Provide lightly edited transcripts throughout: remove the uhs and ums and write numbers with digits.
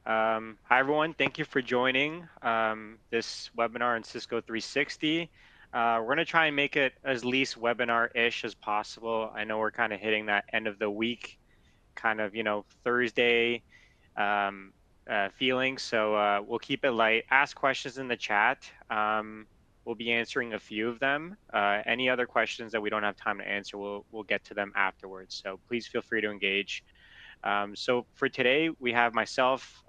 Hi, everyone. Thank you for joining this webinar on Cisco 360. We're going to try and make it as least webinar-ish as possible. I know we're kind of hitting that end of the week, kind of, Thursday feeling. So we'll keep it light. Ask questions in the chat. We'll be answering a few of them. Any other questions that we don't have time to answer, we'll get to them afterwards. So please feel free to engage. So for today, we have myself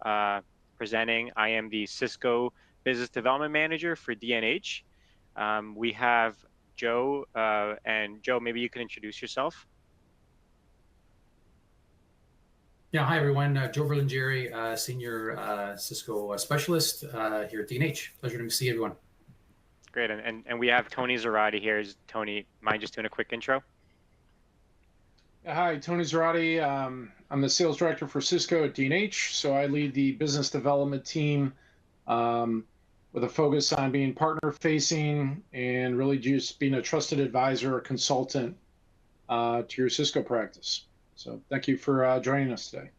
presenting. I am the Cisco Business Development Manager for D&H. We have Joe, and Joe, maybe you can introduce yourself. Yeah, hi everyone. Joe Verlingeri, Senior Cisco Specialist here at D&H. Pleasure to see everyone. Great, and we have Tony Zarati here. Is Tony, mind just doing a quick intro? Hi, Tony Zarati. I'm the sales director for Cisco at D&H. So I lead the business development team with a focus on being partner facing and really just being a trusted advisor or consultant to your Cisco practice. So thank you for joining us today.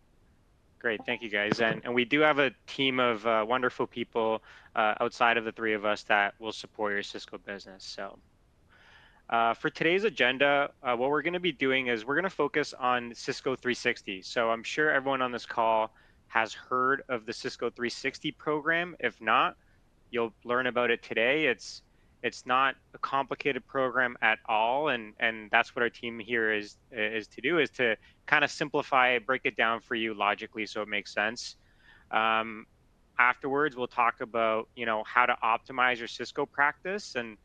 Great, thank you guys. And we do have a team of wonderful people outside of the three of us that will support your Cisco business. So for today's agenda, what we're going to be doing is we're going to focus on Cisco 360. So I'm sure everyone on this call has heard of the Cisco 360 program. If not, you'll learn about it today. It's not a complicated program at all, and that's what our team here is to do, is to kind of simplify it, break it down for you logically so it makes sense. Afterwards, we'll talk about how to optimize your Cisco practice, and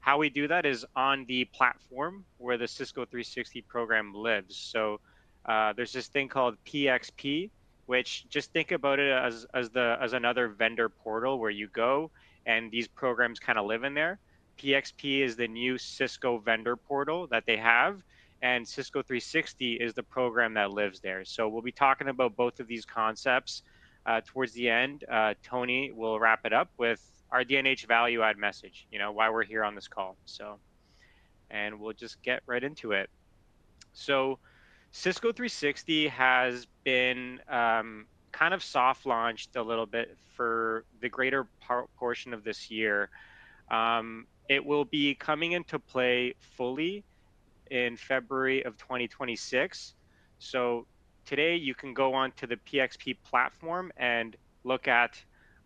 how we do that is on the platform where the Cisco 360 program lives. So there's this thing called PXP, which just think about it as another vendor portal where you go and these programs kind of live in there. PXP is the new Cisco vendor portal that they have, and Cisco 360 is the program that lives there. So we'll be talking about both of these concepts towards the end. Tony will wrap it up with our D&H value add message, why we're here on this call. So, and we'll just get right into it. So Cisco 360 has been kind of soft launched a little bit for the greater portion of this year. It will be coming into play fully in February of 2026. So today you can go onto the PXP platform and look at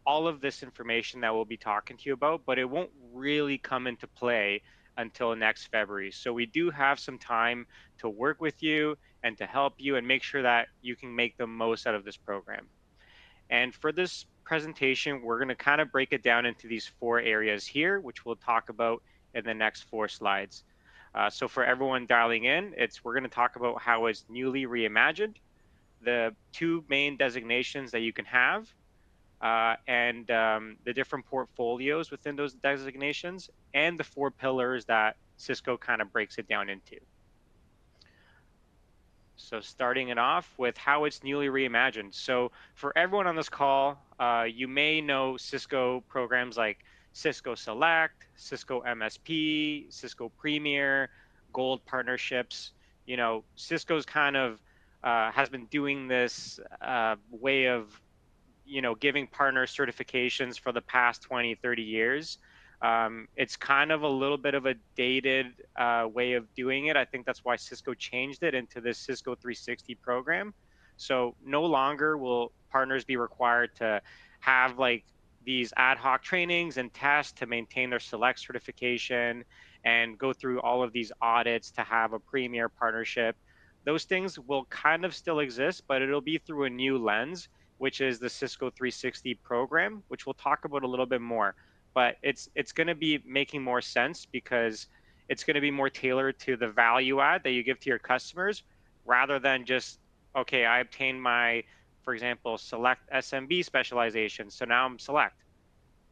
all of this information that we'll be talking to you about, but it won't really come into play until next February. So we do have some time to work with you and to help you and make sure that you can make the most out of this program. And for this presentation, we're going to kind of break it down into these 4 areas here, which we'll talk about in the next 4 slides. So for everyone dialing in, we're going to talk about how it's newly reimagined, the 2 main designations that you can have, and the different portfolios within those designations, and the 4 pillars that Cisco kind of breaks it down into. So starting it off with how it's newly reimagined. So for everyone on this call, you may know Cisco programs like Cisco Select, Cisco MSP, Cisco Premier, Gold partnerships. Cisco's kind of has been doing this way of giving partner certifications for the past 20, 30 years. It's kind of a little bit of a dated way of doing it. I think that's why Cisco changed it into this Cisco 360 program. So no longer will partners be required to have like these ad hoc trainings and tests to maintain their Select certification and go through all of these audits to have a premier partnership. Those things will kind of still exist, but it'll be through a new lens, which is the Cisco 360 program, which we'll talk about a little bit more. But it's going to be making more sense because it's going to be more tailored to the value add that you give to your customers, rather than just, okay, I obtained my, for example, Select SMB specialization, so now I'm Select.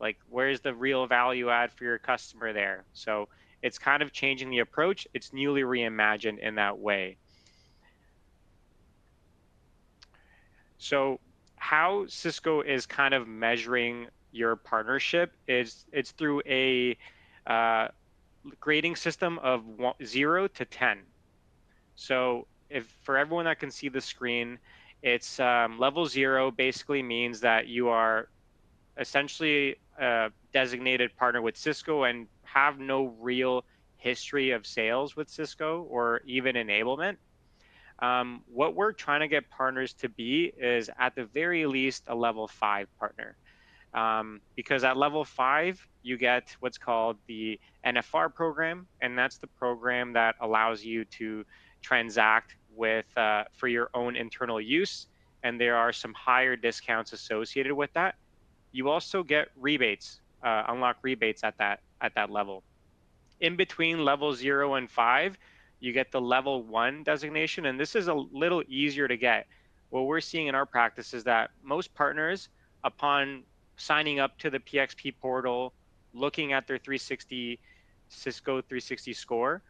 Like, where's the real value add for your customer there? So it's kind of changing the approach. It's newly reimagined in that way. So how Cisco is kind of measuring your partnership is it's through a grading system of 0 to 10. So if for everyone that can see the screen, It's level 0 basically means that you are essentially a designated partner with Cisco and have no real history of sales with Cisco or even enablement. What we're trying to get partners to be is at the very least a level 5 partner. Because at level 5, you get what's called the NFR program, and that's the program that allows you to transact with for your own internal use, and there are some higher discounts associated with that. You also get rebates, unlock rebates at that level. In between level 0 and 5, you get the level 1 designation, and this is a little easier to get. What we're seeing in our practice is that most partners, upon signing up to the PXP portal, looking at their 360 Cisco 360 score,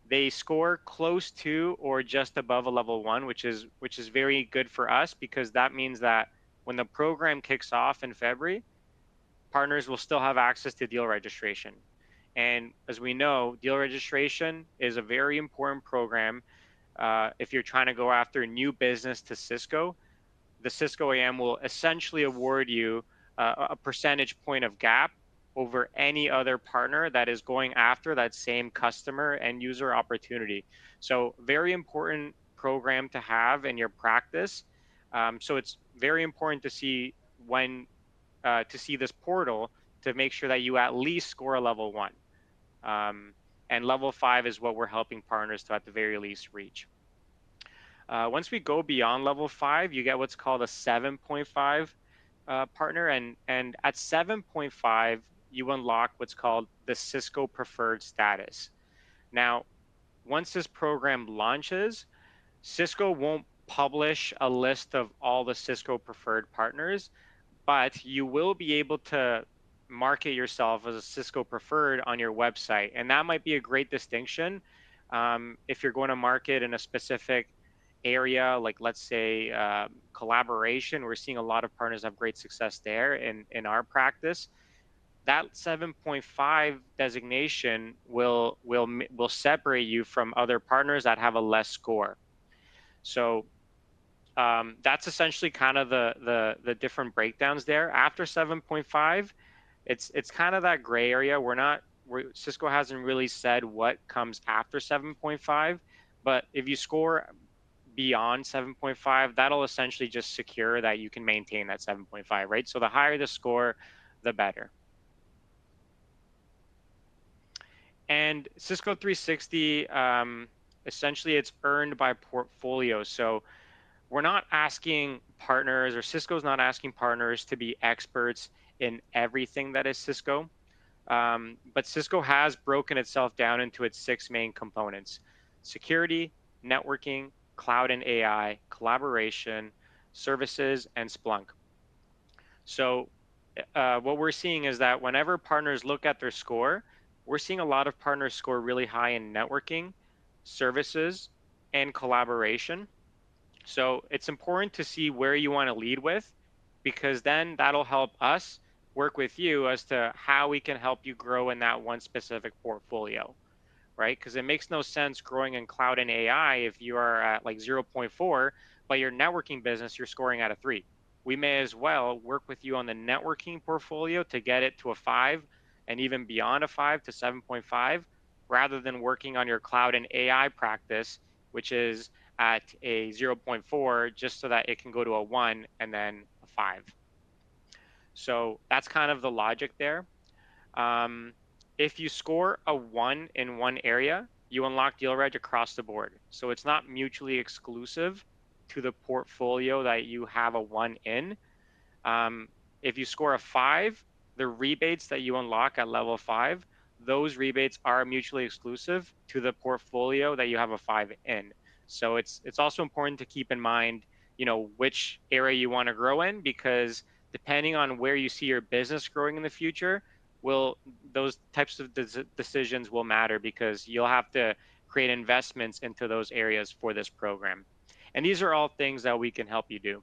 they score close to or just above a level 1, which is very good for us, because that means that when the program kicks off in February, partners will still have access to deal registration. And as we know, deal registration is a very important program. If you're trying to go after new business to Cisco, the Cisco AM will essentially award you a percentage point of gap over any other partner that is going after that same customer and user opportunity. So very important program to have in your practice. So it's very important to see this portal to make sure that you at least score a level 1. And level 5 is what we're helping partners to at the very least reach. Once we go beyond level 5, you get what's called a 7.5 partner, and at 7.5, you unlock what's called the Cisco preferred status. Now, once this program launches, Cisco won't publish a list of all the Cisco preferred partners, but you will be able to market yourself as a Cisco preferred on your website. And that might be a great distinction if you're going to market in a specific area, like let's say collaboration. We're seeing a lot of partners have great success there in our practice. That 7.5 designation will separate you from other partners that have a less score. So that's essentially kind of the different breakdowns there. After 7.5, it's kind of that gray area. Cisco hasn't really said what comes after 7.5, but if you score beyond 7.5, that'll essentially just secure that you can maintain that 7.5, right? So the higher the score, the better. And Cisco 360, essentially it's earned by portfolio. So we're not asking partners, or Cisco's not asking partners to be experts in everything that is Cisco. But Cisco has broken itself down into its 6 main components: security, networking, cloud and AI, collaboration, services, and Splunk. So what we're seeing is that whenever partners look at their score, we're seeing a lot of partners score really high in networking, services, and collaboration. So it's important to see where you want to lead with, because then that'll help us work with you as to how we can help you grow in that one specific portfolio, right? Because it makes no sense growing in cloud and AI if you are at like 0.4, but your networking business, you're scoring at a 3. We may as well work with you on the networking portfolio to get it to a 5, and even beyond a 5 to 7.5, rather than working on your cloud and AI practice, which is at a 0.4, just so that it can go to a 1 and then a 5. So that's kind of the logic there. If you score a 1 in one area, you unlock deal reg across the board. So it's not mutually exclusive to the portfolio that you have a 1 in. If you score a 5, the rebates that you unlock at level 5, those rebates are mutually exclusive to the portfolio that you have a 5 in. So it's also important to keep in mind, which area you want to grow in, because depending on where you see your business growing in the future, those types of decisions will matter, because you'll have to create investments into those areas for this program. And these are all things that we can help you do.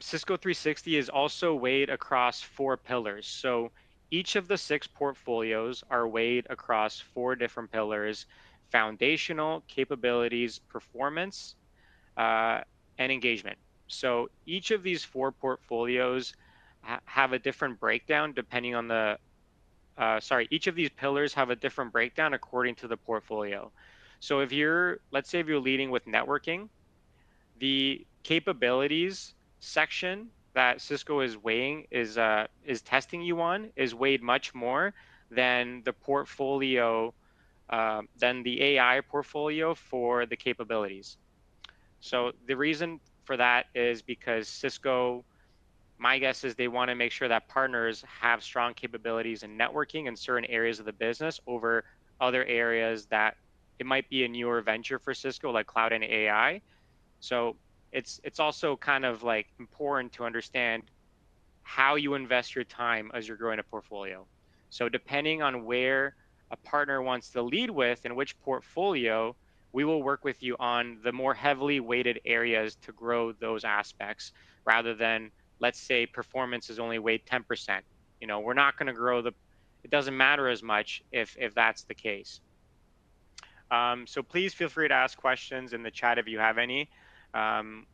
Cisco 360 is also weighed across 4 pillars. So each of the 6 portfolios are weighed across 4 different pillars: foundational, capabilities, performance, and engagement. So each of these four portfolios have a different breakdown depending on the, each of these pillars have a different breakdown according to the portfolio. So if you're, let's say if you're leading with networking, the capabilities section that Cisco is weighing is testing you on is weighed much more than the portfolio, than the AI portfolio for the capabilities. So the reason for that is because Cisco, my guess is they want to make sure that partners have strong capabilities in networking in certain areas of the business over other areas that it might be a newer venture for Cisco, like cloud and AI. So it's also kind of like important to understand how you invest your time as you're growing a portfolio. So depending on where a partner wants to lead with and which portfolio, we will work with you on the more heavily weighted areas to grow those aspects rather than, let's say, performance is only weighed 10%. You know, we're not going to grow the, it doesn't matter as much if that's the case. So please feel free to ask questions in the chat if you have any.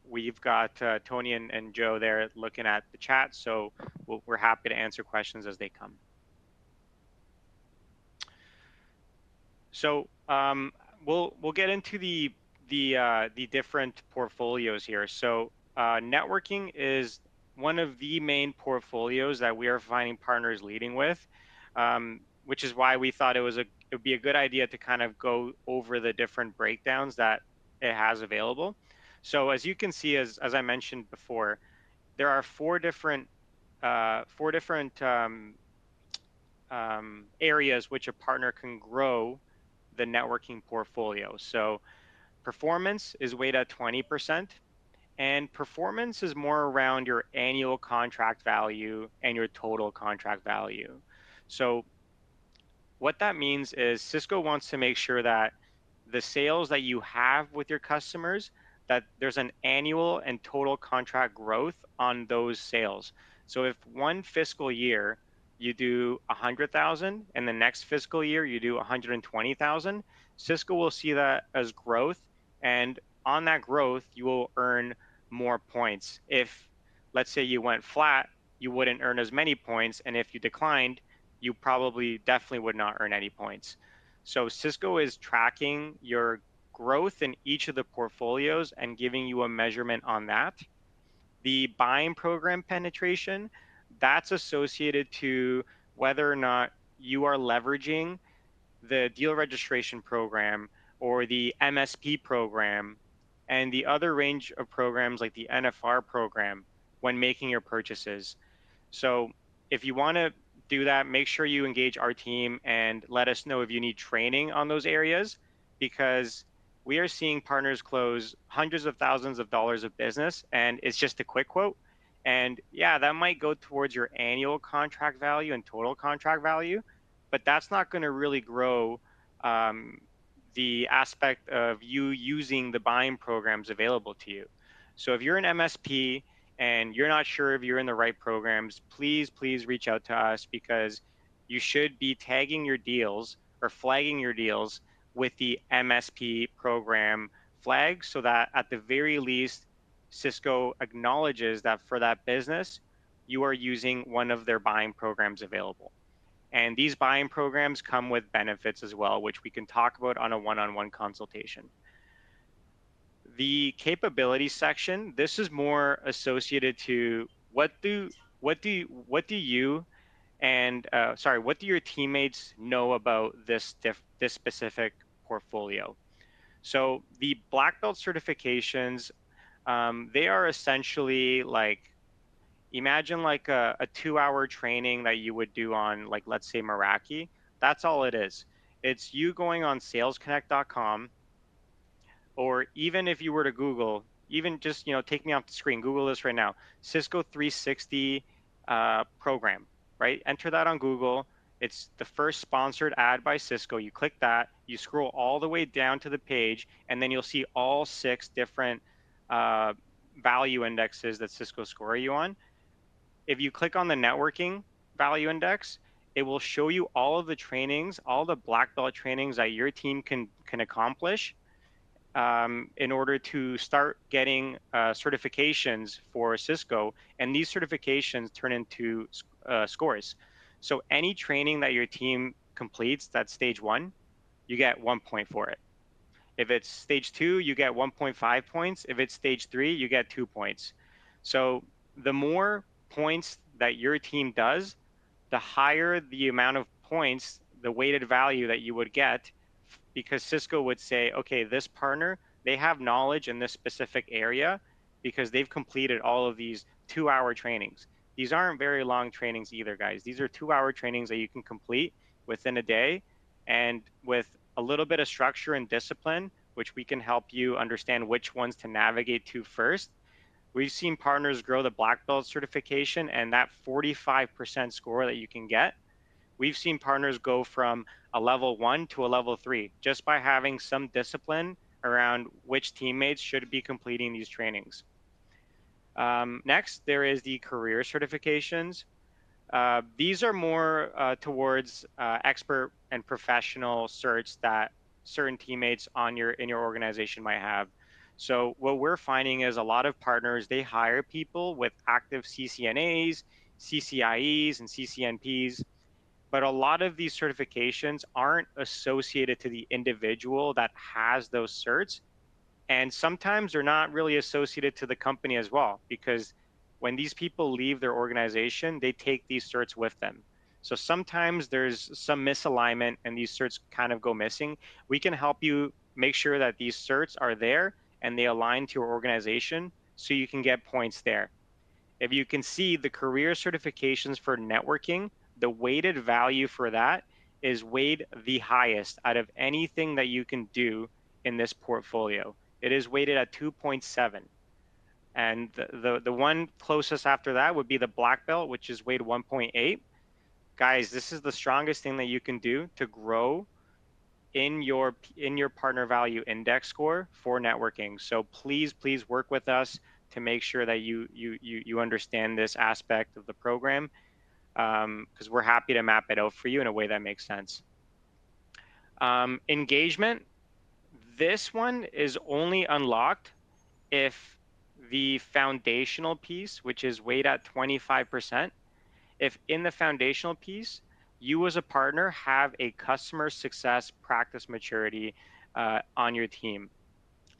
We've got Tony and Joe there looking at the chat, so we're happy to answer questions as they come. So we'll get into the different portfolios here. So networking is one of the main portfolios that we are finding partners leading with, which is why we thought it would be a good idea to kind of go over the different breakdowns that it has available. So as you can see, as I mentioned before, there are four different areas which a partner can grow the networking portfolio. So performance is weighed at 20%, and performance is more around your annual contract value and your total contract value. So what that means is Cisco wants to make sure that the sales that you have with your customers, that there's an annual and total contract growth on those sales. So if one fiscal year you do 100,000 and the next fiscal year you do 120,000, Cisco will see that as growth, and on that growth you will earn more points. If, let's say, you went flat, you wouldn't earn as many points, and if you declined, you probably definitely would not earn any points. So Cisco is tracking your growth in each of the portfolios and giving you a measurement on that. The buying program penetration, that's associated to whether or not you are leveraging the deal registration program or the MSP program and the other range of programs like the NFR program when making your purchases. So if you want to do that, make sure you engage our team and let us know if you need training on those areas, because we are seeing partners close hundreds of thousands of dollars of business and it's just a quick quote. And yeah, that might go towards your annual contract value and total contract value, but that's not going to really grow the aspect of you using the buying programs available to you. So if you're an MSP and you're not sure if you're in the right programs, please reach out to us, because you should be tagging your deals or flagging your deals with the MSP program flag, so that at the very least, Cisco acknowledges that for that business, you are using one of their buying programs available. And these buying programs come with benefits as well, which we can talk about on a one-on-one consultation. The capability section, this is more associated to what do your teammates know about this specific portfolio. So the black belt certifications, they are essentially like, imagine like a 2-hour training that you would do on, like, let's say Meraki. That's all it is. It's you going on salesconnect.com, or even if you were to Google, even just, take me off the screen, Google this right now, Cisco 360 program, right? Enter that on Google. It's the first sponsored ad by Cisco. You click that, you scroll all the way down to the page, and then you'll see all 6 different value indexes that Cisco score you on. If you click on the networking value index, it will show you all of the trainings, all the black belt trainings that your team can accomplish in order to start getting certifications for Cisco. And these certifications turn into scores. So any training that your team completes, that's stage 1, you get 1 point for it. If it's stage 2, you get 1.5 points. If it's stage 3, you get 2 points. So the more points that your team does, the higher the amount of points, the weighted value that you would get, because Cisco would say, okay, this partner, they have knowledge in this specific area because they've completed all of these 2-hour trainings. These aren't very long trainings either, guys. These are 2-hour trainings that you can complete within a day. And with a little bit of structure and discipline, which we can help you understand which ones to navigate to first, we've seen partners grow the black belt certification, and that 45% score that you can get, we've seen partners go from a level 1 to a level 3 just by having some discipline around which teammates should be completing these trainings. Next, there is the career certifications. These are more towards expert and professional certs that certain teammates in your organization might have. So what we're finding is a lot of partners, they hire people with active CCNAs, CCIEs, and CCNPs, but a lot of these certifications aren't associated to the individual that has those certs. And sometimes they're not really associated to the company as well, because when these people leave their organization, they take these certs with them. So sometimes there's some misalignment and these certs kind of go missing. We can help you make sure that these certs are there and they align to your organization so you can get points there. If you can see the career certifications for networking, the weighted value for that is weighed the highest out of anything that you can do in this portfolio. It is weighted at 2.7. And the one closest after that would be the black belt, which is weighed 1.8. Guys, this is the strongest thing that you can do to grow in your partner value index score for networking. So please work with us to make sure that you understand this aspect of the program, because we're happy to map it out for you in a way that makes sense. Engagement, this one is only unlocked if the foundational piece, which is weighed at 25%, if in the foundational piece, you as a partner have a customer success practice maturity on your team.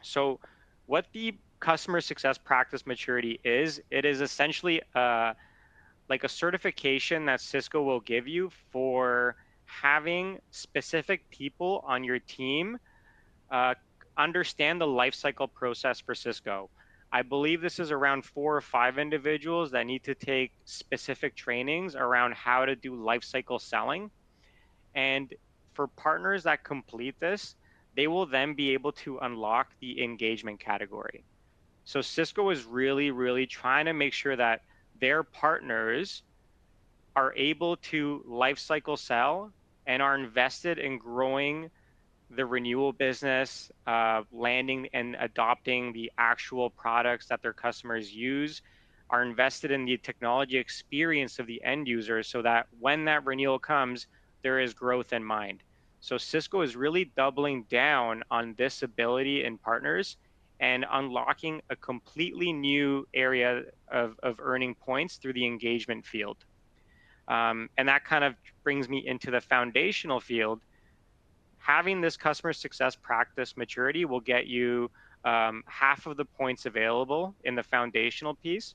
So what the customer success practice maturity is, it is essentially like a certification that Cisco will give you for having specific people on your team understand the lifecycle process for Cisco. I believe this is around 4 or 5 individuals that need to take specific trainings around how to do lifecycle selling. And for partners that complete this, they will then be able to unlock the engagement category. So Cisco is really trying to make sure that their partners are able to lifecycle sell and are invested in growing the renewal business, landing and adopting the actual products that their customers use, are invested in the technology experience of the end user so that when that renewal comes, there is growth in mind. So Cisco is really doubling down on this ability in partners and unlocking a completely new area of earning points through the engagement field. And that kind of brings me into the foundational field. Having this customer success practice maturity will get you half of the points available in the foundational piece.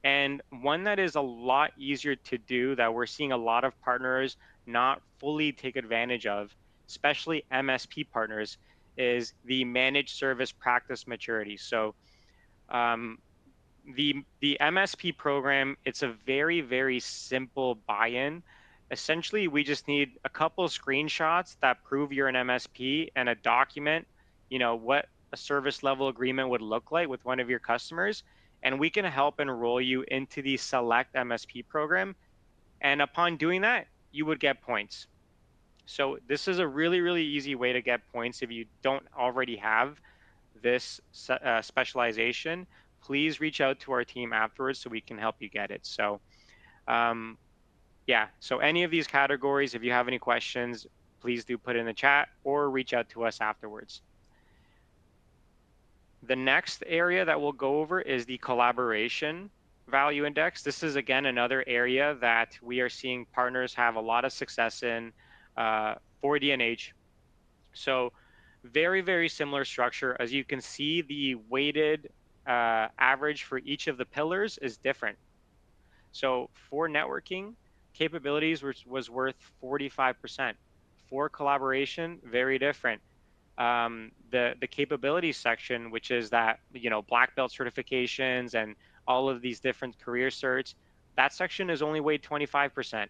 And one that is a lot easier to do that we're seeing a lot of partners not fully take advantage of, especially MSP partners, is the managed service practice maturity. So the MSP program, it's a very simple buy-in. Essentially, we just need a couple of screenshots that prove you're an MSP and a document, what a service level agreement would look like with one of your customers, and we can help enroll you into the select MSP program. And upon doing that, you would get points. So this is a really easy way to get points if you don't already have this specialization. Please reach out to our team afterwards so we can help you get it. So yeah, so any of these categories, if you have any questions, please do put in the chat or reach out to us afterwards. The next area that we'll go over is the collaboration value index. This is, again, another area that we are seeing partners have a lot of success in for D&H. So very, very similar structure. As you can see, the weighted average for each of the pillars is different. So for networking, capabilities was worth 45%. For collaboration, very different. The capabilities section, which is that, you know, black belt certifications and all of these different career certs, that section is only weighed 25%.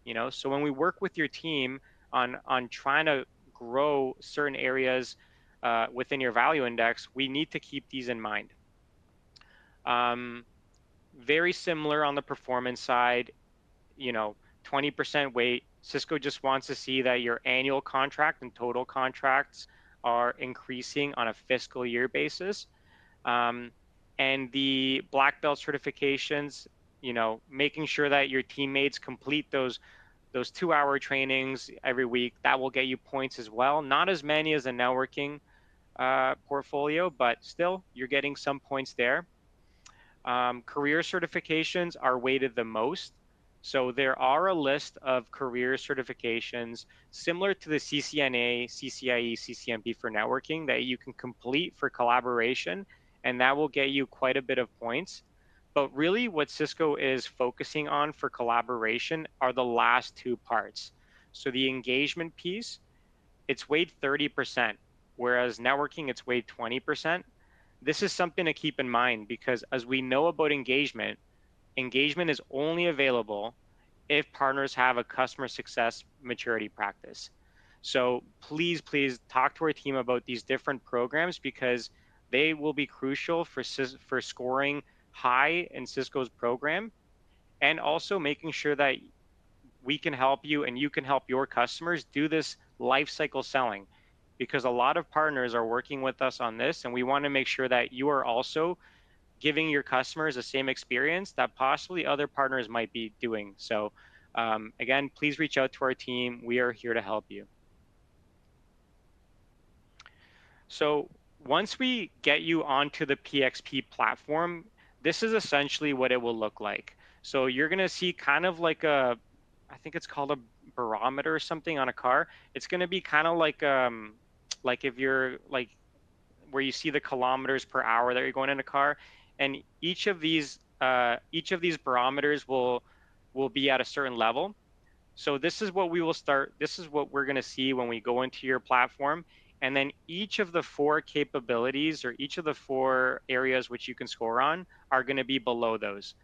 You know, so when we work with your team on trying to grow certain areas within your value index, we need to keep these in mind. Very similar on the performance side, you know, 20% weight. Cisco just wants to see that your annual contract and total contracts are increasing on a fiscal year basis. And the black belt certifications, you know, making sure that your teammates complete those 2-hour trainings every week, that will get you points as well. Not as many as a networking portfolio, but still you're getting some points there. Career certifications are weighted the most. So there are a list of career certifications similar to the CCNA, CCIE, CCNP for networking that you can complete for collaboration, and that will get you quite a bit of points. But really what Cisco is focusing on for collaboration are the last two parts. So the engagement piece, it's weighed 30%, whereas networking, it's weighed 20%. This is something to keep in mind because as we know about engagement is only available if partners have a customer success maturity practice. So please, please talk to our team about these different programs because they will be crucial for scoring high in Cisco's program, and also making sure that we can help you and you can help your customers do this life cycle selling, because a lot of partners are working with us on this, and we want to make sure that you are also giving your customers the same experience that possibly other partners might be doing. So again, please reach out to our team. We are here to help you. So once we get you onto the PXP platform, this is essentially what it will look like. So you're going to see kind of like a, I think it's called a barometer or something on a car. It's going to be kind of like if you're like where you see the kilometers per hour that you're going in a car, and each of these barometers will be at a certain level. So this is what we will start. This is what we're going to see when we go into your platform. And then each of the 4 capabilities or each of the 4 areas which you can score on are going to be below those.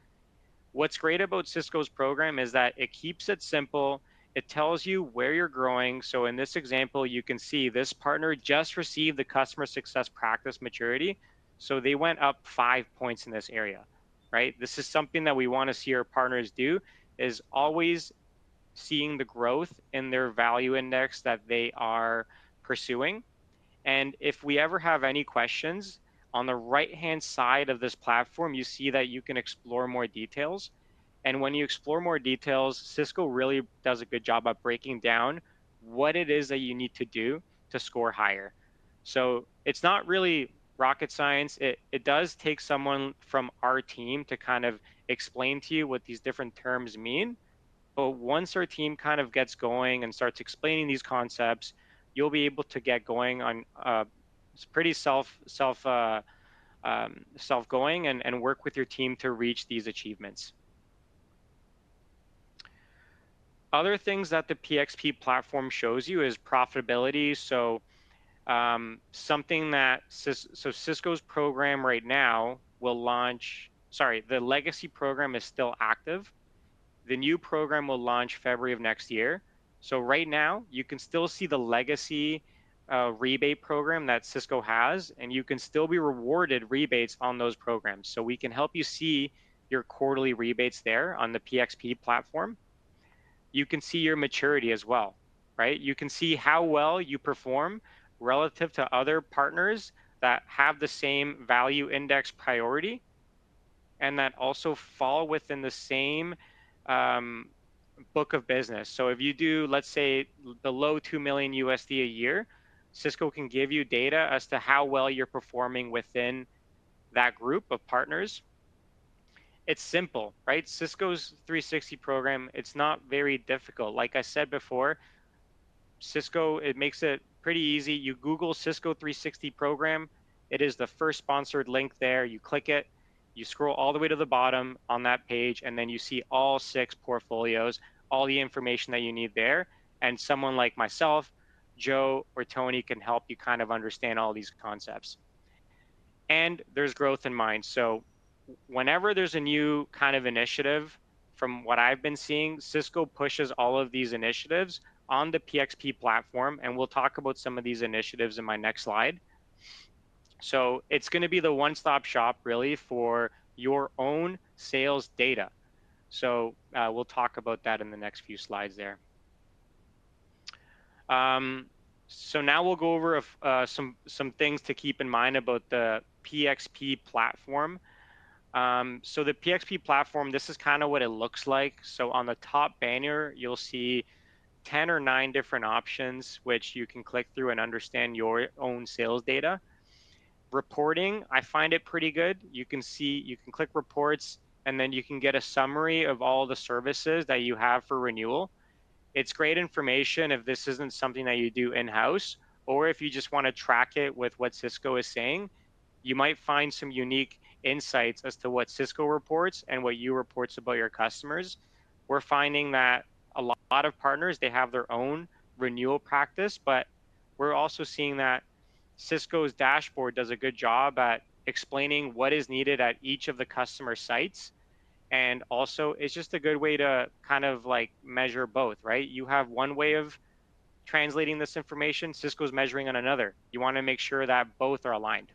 What's great about Cisco's program is that it keeps it simple. It tells you where you're growing. So in this example, you can see this partner just received the customer success practice maturity. So they went up 5 points in this area, right? This is something that we want to see our partners do, is always seeing the growth in their value index that they are pursuing. And if we ever have any questions, on the right-hand side of this platform, you see that you can explore more details. And when you explore more details, Cisco really does a good job of breaking down what it is that you need to do to score higher. So it's not really rocket science. It does take someone from our team to kind of explain to you what these different terms mean. But once our team kind of gets going and starts explaining these concepts, you'll be able to get going on pretty self-going and work with your team to reach these achievements. Other things that the PXP platform shows you is profitability. So something that Cisco's program right now will launch, sorry, the legacy program is still active. The new program will launch February of next year. So right now, you can still see the legacy rebate program that Cisco has, and you can still be rewarded rebates on those programs. So we can help you see your quarterly rebates there on the PXP platform. You can see your maturity as well, right? You can see how well you perform relative to other partners that have the same value index priority and that also fall within the same book of business. So if you do, let's say, below 2 million USD a year, Cisco can give you data as to how well you're performing within that group of partners. It's simple, right? Cisco's 360 program, it's not very difficult. Like I said before, Cisco, it makes it pretty easy. You Google Cisco 360 program, it is the first sponsored link there. You click it, you scroll all the way to the bottom on that page, and then you see all 6 portfolios, all the information that you need there. And someone like myself, Joe, or Tony can help you kind of understand all these concepts. And there's growth in mind. So whenever there's a new kind of initiative, from what I've been seeing, Cisco pushes all of these initiatives on the PXP platform, and we'll talk about some of these initiatives in my next slide. So it's going to be the one-stop shop really for your own sales data. So we'll talk about that in the next few slides there. So now we'll go over some things to keep in mind about the PXP platform. So the PXP platform, this is kind of what it looks like. So on the top banner, you'll see 10 or 9 different options, which you can click through and understand your own sales data. Reporting, I find it pretty good. You can click reports, and then you can get a summary of all the services that you have for renewal. It's great information if this isn't something that you do in-house, or if you just want to track it with what Cisco is saying. You might find some unique insights as to what Cisco reports and what you reports about your customers. We're finding that a lot of partners, they have their own renewal practice, but we're also seeing that Cisco's dashboard does a good job at explaining what is needed at each of the customer sites. And also, it's just a good way to kind of like measure both, right? You have one way of translating this information, Cisco's measuring on another. You want to make sure that both are aligned.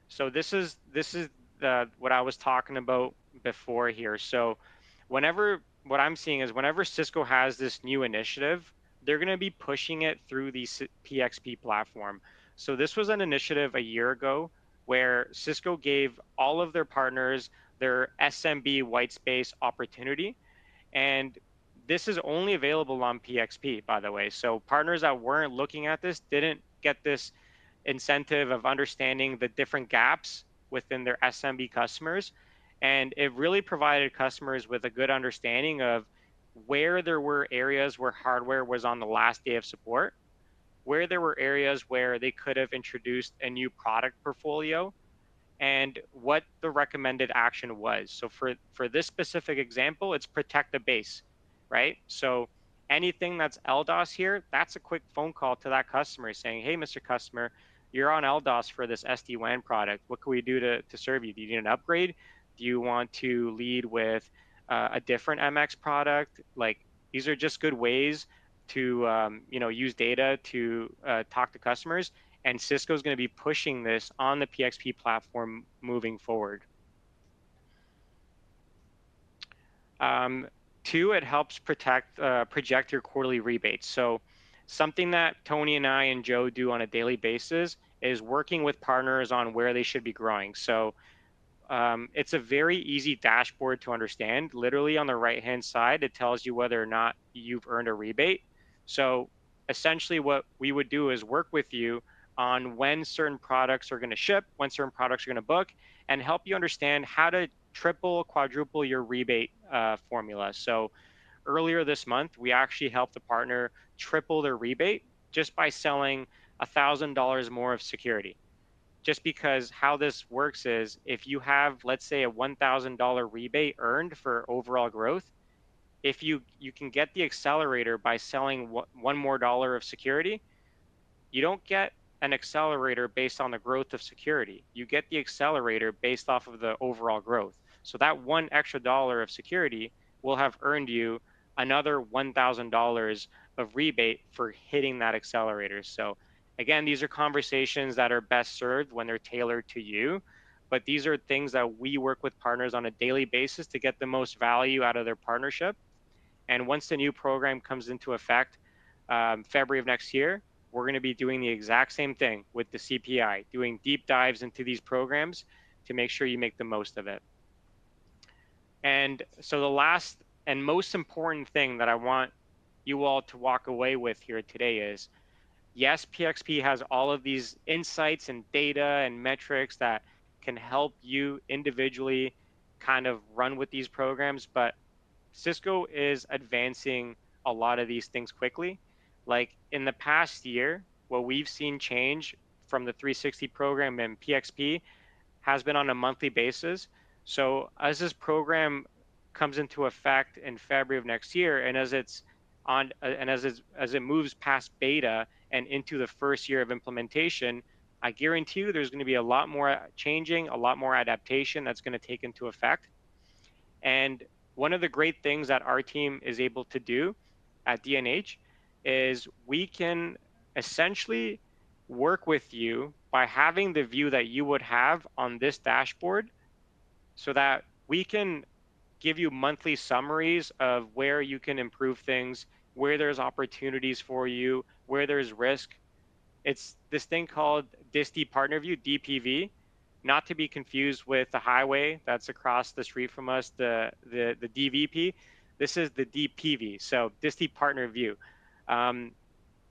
So this is what I was talking about before here. So what I'm seeing is whenever Cisco has this new initiative, they're going to be pushing it through the PXP platform. So this was an initiative a year ago where Cisco gave all of their partners their SMB white space opportunity. And this is only available on PXP, by the way. So partners that weren't looking at this didn't get this incentive of understanding the different gaps within their SMB customers. And it really provided customers with a good understanding of where there were areas where hardware was on the last day of support, where there were areas where they could have introduced a new product portfolio, and what the recommended action was. So for this specific example, it's protect the base, right? So anything that's LDOS here, that's a quick phone call to that customer saying, hey, Mr. Customer, you're on LDOS for this SD-WAN product. What can we do to serve you? Do you need an upgrade? Do you want to lead with a different MX product? Like, these are just good ways to use data to talk to customers. And Cisco is going to be pushing this on the PXP platform moving forward. 2, it helps project your quarterly rebates. So something that Tony and I and Joe do on a daily basis is working with partners on where they should be growing. So it's a very easy dashboard to understand. Literally on the right-hand side, it tells you whether or not you've earned a rebate. So essentially what we would do is work with you on when certain products are going to ship, when certain products are going to book, and help you understand how to triple, quadruple your rebate formula. So earlier this month, we actually helped a partner triple their rebate just by selling $1,000 more of security. Just because how this works is if you have, let's say, a $1,000 rebate earned for overall growth, if you can get the accelerator by selling $1 more of security, you don't get an accelerator based on the growth of security. You get the accelerator based off of the overall growth. So that $1 extra of security will have earned you another $1,000 of rebate for hitting that accelerator. So again, these are conversations that are best served when they're tailored to you, but these are things that we work with partners on a daily basis to get the most value out of their partnership. And once the new program comes into effect, February of next year, we're going to be doing the exact same thing with the CPI, doing deep dives into these programs to make sure you make the most of it. And so the last and most important thing that I want you all to walk away with here today is, yes, PXP has all of these insights and data and metrics that can help you individually kind of run with these programs, but Cisco is advancing a lot of these things quickly. Like in the past year, what we've seen change from the 360 program and PXP has been on a monthly basis. So as this program comes into effect in February of next year, and as it's on, and as it moves past beta and into the first year of implementation, I guarantee you there's going to be a lot more changing, a lot more adaptation that's going to take into effect. And one of the great things that our team is able to do at D&H is we can essentially work with you by having the view that you would have on this dashboard, so that we can give you monthly summaries of where you can improve things, where there's opportunities for you, where there's risk. It's this thing called DISTI Partner View, DPV, not to be confused with the highway that's across the street from us, the DVP. This is the DPV, so DISTI Partner View.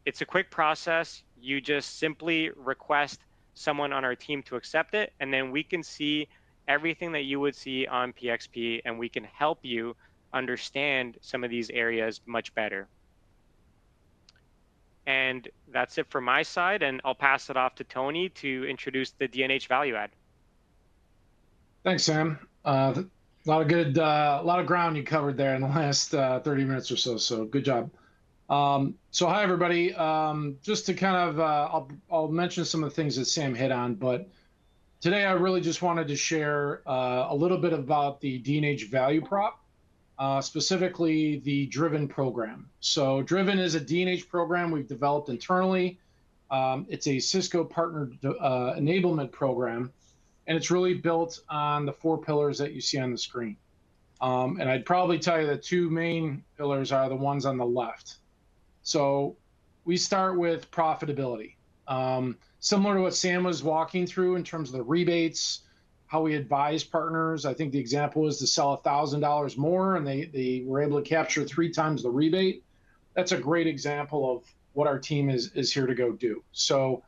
It's a quick process. You just simply request someone on our team to accept it, and then we can see everything that you would see on PXP, and we can help you understand some of these areas much better. And that's it from my side, and I'll pass it off to Tony to introduce the D&H value add. Thanks, Sam. A lot of ground you covered there in the last 30 minutes or so. So good job. So hi everybody. Just to kind of, I'll mention some of the things that Sam hit on, but today I really just wanted to share a little bit about the D&H value prop, specifically the Driven program. So Driven is a D&H program we've developed internally. It's a Cisco partner enablement program, and it's really built on the 4 pillars that you see on the screen. And I'd probably tell you the 2 main pillars are the ones on the left. So we start with profitability. Similar to what Sam was walking through in terms of the rebates, how we advise partners. I think the example was to sell $1,000 more, and they were able to capture 3 times the rebate. That's a great example of what our team is here to go do. So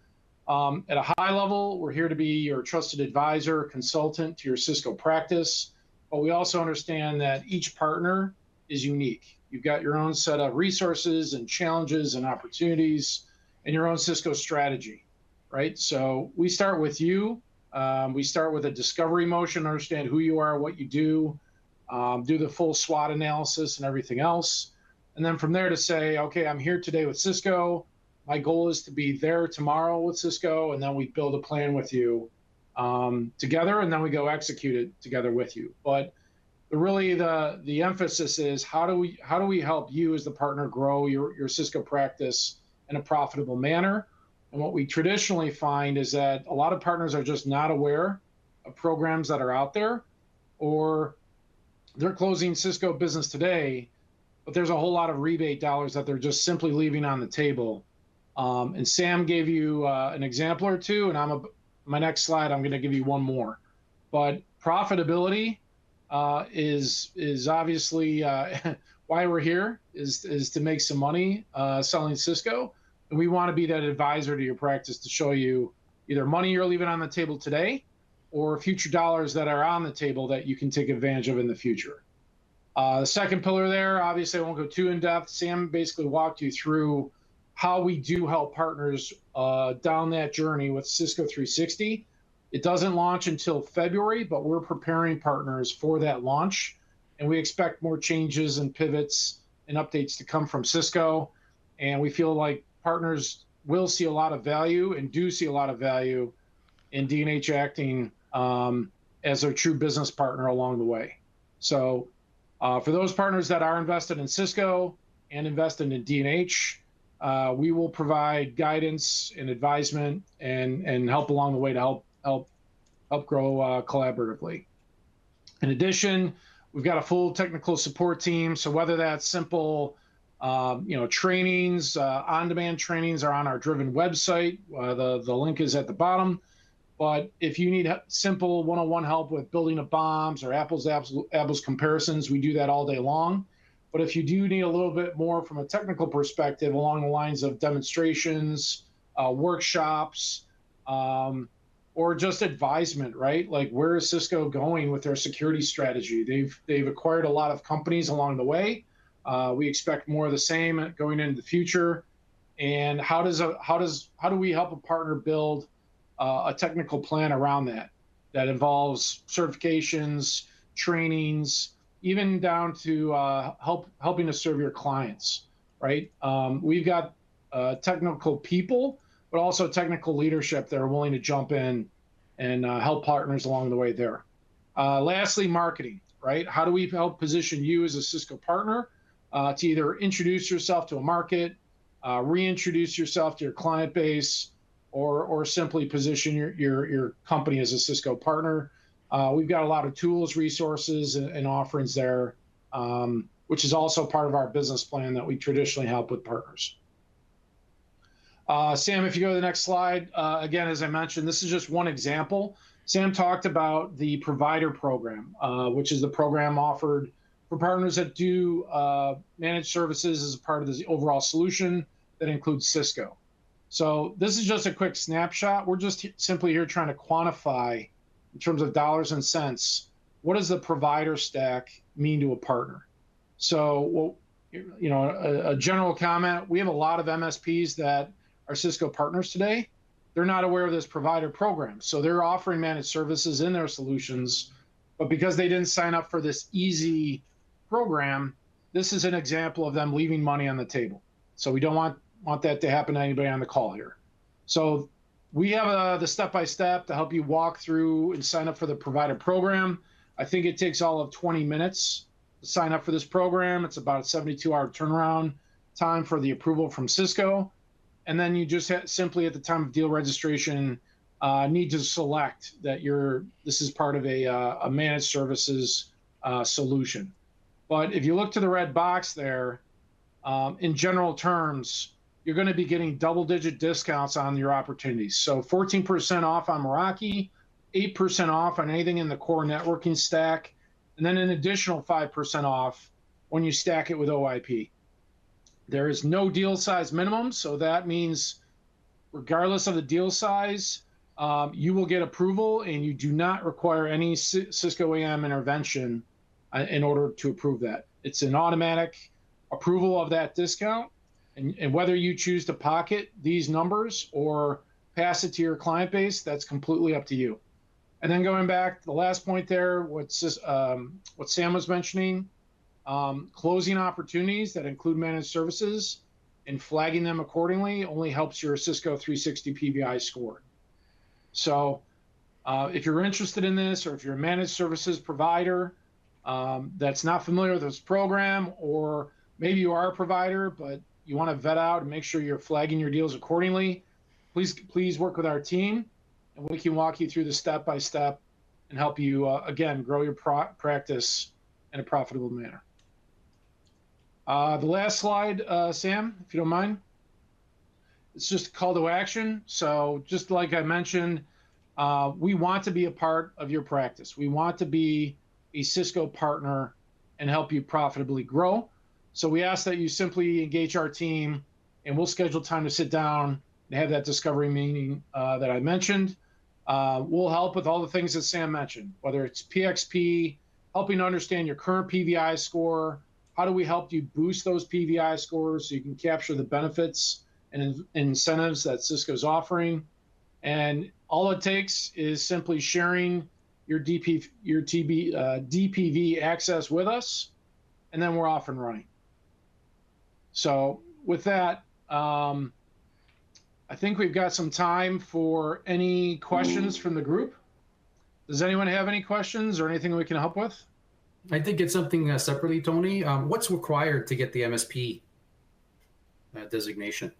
at a high level, we're here to be your trusted advisor, consultant to your Cisco practice, but we also understand that each partner is unique. You've got your own set of resources and challenges and opportunities and your own Cisco strategy, right? So we start with you. We start with a discovery motion, understand who you are, what you do the full SWOT analysis and everything else. And then from there to say, okay, I'm here today with Cisco. My goal is to be there tomorrow with Cisco, and then we build a plan with you together, and then we go execute it together with you. But really the emphasis is how do we help you as the partner grow your Cisco practice in a profitable manner? And what we traditionally find is that a lot of partners are just not aware of programs that are out there, or they're closing Cisco business today, but there's a whole lot of rebate dollars that they're just simply leaving on the table. And Sam gave you an example or two, and my next slide, I'm going to give you one more. But profitability is obviously why we're here, is to make some money selling Cisco. And we want to be that advisor to your practice to show you either money you're leaving on the table today or future dollars that are on the table that you can take advantage of in the future. The second pillar there, obviously I won't go too in depth. Sam basically walked you through how we do help partners down that journey with Cisco 360. It doesn't launch until February, but we're preparing partners for that launch. And we expect more changes and pivots and updates to come from Cisco. And we feel like partners will see a lot of value and do see a lot of value in D&H acting as their true business partner along the way. So for those partners that are invested in Cisco and invested in D&H, we will provide guidance and advisement and help along the way to help grow collaboratively. In addition, we've got a full technical support team. So whether that's simple, trainings, on-demand trainings are on our Driven website. The link is at the bottom. But if you need simple one-on-one help with building of bombs or apples comparisons, we do that all day long. But if you do need a little bit more from a technical perspective along the lines of demonstrations, workshops, or just advisement, right? Like, where is Cisco going with their security strategy? They've acquired a lot of companies along the way. We expect more of the same going into the future. And how do we help a partner build a technical plan around that involves certifications, trainings, even down to helping to serve your clients, right? We've got technical people, but also technical leadership that are willing to jump in and help partners along the way there. Lastly, marketing, right? How do we help position you as a Cisco partner to either introduce yourself to a market, reintroduce yourself to your client base, or simply position your company as a Cisco partner? We've got a lot of tools, resources, and offerings there, which is also part of our business plan that we traditionally help with partners. Sam, if you go to the next slide, again, as I mentioned, this is just one example. Sam talked about the provider program, which is the program offered for partners that do managed services as a part of the overall solution that includes Cisco. So this is just a quick snapshot. We're just simply here trying to quantify, in terms of dollars and cents, what does the provider stack mean to a partner? So, well, you know, a general comment, we have a lot of MSPs that are Cisco partners today. They're not aware of this provider program. So they're offering managed services in their solutions, but because they didn't sign up for this easy program, this is an example of them leaving money on the table. So we don't want that to happen to anybody on the call here. So we have the step-by-step to help you walk through and sign up for the provider program. I think it takes all of 20 minutes to sign up for this program. It's about a 72-hour turnaround time for the approval from Cisco. And then you just simply, at the time of deal registration, need to select that this is part of a managed services solution. But if you look to the red box there, in general terms, you're going to be getting double-digit discounts on your opportunities. So 14% off on Meraki, 8% off on anything in the core networking stack, and then an additional 5% off when you stack it with OIP. There is no deal size minimum, so that means regardless of the deal size, you will get approval, and you do not require any Cisco AM intervention in order to approve that. It's an automatic approval of that discount, and whether you choose to pocket these numbers or pass it to your client base, that's completely up to you. And then going back to the last point there, what Sam was mentioning, closing opportunities that include managed services and flagging them accordingly only helps your Cisco 360 PVI score. So if you're interested in this, or if you're a managed services provider that's not familiar with this program, or maybe you are a provider, but you want to vet out and make sure you're flagging your deals accordingly, please work with our team, and we can walk you through the step-by-step and help you, again, grow your practice in a profitable manner. The last slide, Sam, if you don't mind. It's just a call to action. So just like I mentioned, we want to be a part of your practice. We want to be a Cisco partner and help you profitably grow. So we ask that you simply engage our team, and we'll schedule time to sit down and have that discovery meeting that I mentioned. We'll help with all the things that Sam mentioned, whether it's PXP, helping to understand your current PVI score. How do we help you boost those PVI scores so you can capture the benefits and incentives that Cisco's offering? And all it takes is simply sharing your DPV access with us, and then we're off and running. So with that, I think we've got some time for any questions from the group. Does anyone have any questions or anything we can help with? I did get something separately, Tony. What's required to get the MSP designation?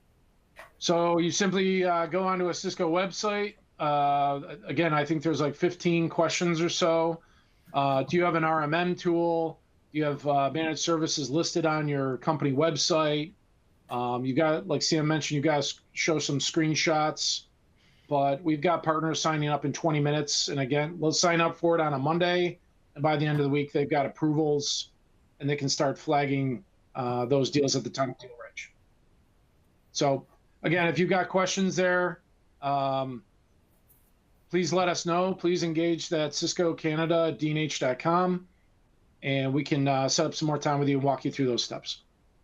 So you simply go onto a Cisco website. Again, I think there's like 15 questions or so. Do you have an RMM tool? Do you have managed services listed on your company website? You got, like Sam mentioned, you guys show some screenshots but we've got partners signing up in 20 minutes. And again, they'll sign up for it on a Monday, and by the end of the week, they've got approvals, and they can start flagging those deals at the time of deal reg. So again, if you've got questions there, please let us know. Please engage that Cisco Canada, D&H.com, and we can set up some more time with you and walk you through those steps.